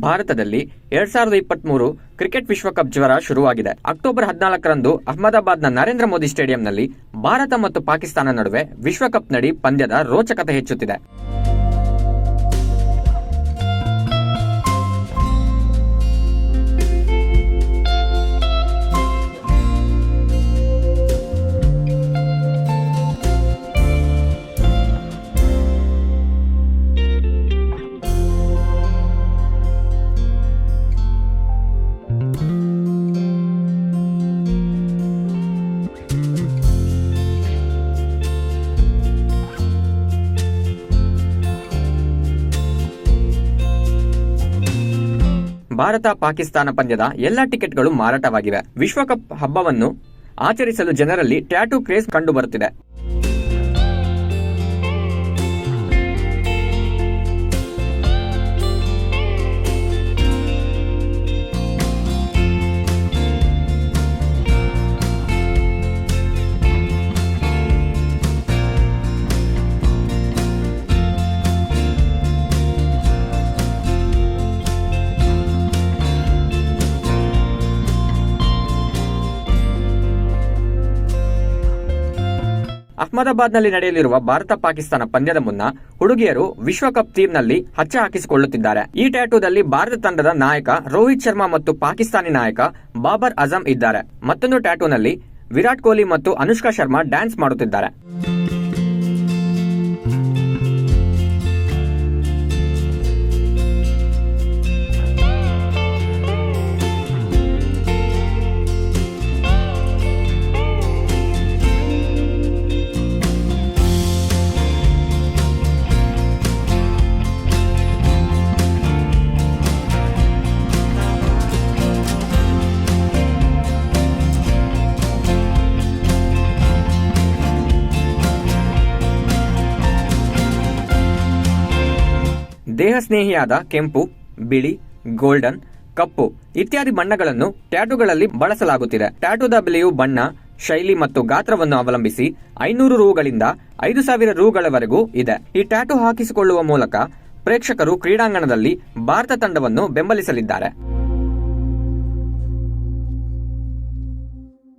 ಭಾರತದಲ್ಲಿ 2023 ಕ್ರಿಕೆಟ್ ವಿಶ್ವಕಪ್ ಜ್ವರ ಶುರುವಾಗಿದೆ. ಅಕ್ಟೋಬರ್ 14ರಂದು ಅಹಮದಾಬಾದ್ನ ನರೇಂದ್ರ ಮೋದಿ ಸ್ಟೇಡಿಯಂನಲ್ಲಿ ಭಾರತ ಮತ್ತು ಪಾಕಿಸ್ತಾನ ನಡುವೆ ವಿಶ್ವಕಪ್ ನಡಿ ಪಂದ್ಯದ ರೋಚಕತೆ ಹೆಚ್ಚುತ್ತಿದೆ. ಭಾರತ ಪಾಕಿಸ್ತಾನ ಪಂದ್ಯದ ಎಲ್ಲ ಟಿಕೆಟ್ಗಳು ಮಾರಾಟವಾಗಿವೆ. ವಿಶ್ವಕಪ್ ಹಬ್ಬವನ್ನು ಆಚರಿಸಲು ಜನರಲ್ಲಿ ಟ್ಯಾಟೂ ಕ್ರೇಜ್ ಕಂಡುಬರುತ್ತಿದೆ. ಅಹಮದಾಬಾದ್ನಲ್ಲಿ ನಡೆಯಲಿರುವ ಭಾರತ ಪಾಕಿಸ್ತಾನ ಪಂದ್ಯದ ಮುನ್ನ ಹುಡುಗಿಯರು ವಿಶ್ವಕಪ್ ಥೀಮ್ನಲ್ಲಿ ಹಚ್ಚ ಹಾಕಿಸಿಕೊಳ್ಳುತ್ತಿದ್ದಾರೆ. ಈ ಟ್ಯಾಟೂದಲ್ಲಿ ಭಾರತ ತಂಡದ ನಾಯಕ ರೋಹಿತ್ ಶರ್ಮಾ ಮತ್ತು ಪಾಕಿಸ್ತಾನಿ ನಾಯಕ ಬಾಬರ್ ಅಜಮ್ ಇದ್ದಾರೆ. ಮತ್ತೊಂದು ಟ್ಯಾಟೂನಲ್ಲಿ ವಿರಾಟ್ ಕೊಹ್ಲಿ ಮತ್ತು ಅನುಷ್ಕಾ ಶರ್ಮಾ ಡ್ಯಾನ್ಸ್ ಮಾಡುತ್ತಿದ್ದಾರೆ. ದೇಹ ಸ್ನೇಹಿಯಾದ ಕೆಂಪು, ಬಿಳಿ, ಗೋಲ್ಡನ್, ಕಪ್ಪು ಇತ್ಯಾದಿ ಬಣ್ಣಗಳನ್ನು ಟ್ಯಾಟೂಗಳಲ್ಲಿ ಬಳಸಲಾಗುತ್ತಿದೆ. ಟ್ಯಾಟೂದ ಬೆಲೆಯು ಬಣ್ಣ, ಶೈಲಿ ಮತ್ತು ಗಾತ್ರವನ್ನು ಅವಲಂಬಿಸಿ 500 ರೂಗಳಿಂದ 5000 ರೂಗಳವರೆಗೂ ಇದೆ. ಈ ಟ್ಯಾಟೂ ಹಾಕಿಸಿಕೊಳ್ಳುವ ಮೂಲಕ ಪ್ರೇಕ್ಷಕರು ಕ್ರೀಡಾಂಗಣದಲ್ಲಿ ಭಾರತ ತಂಡವನ್ನು ಬೆಂಬಲಿಸಲಿದ್ದಾರೆ.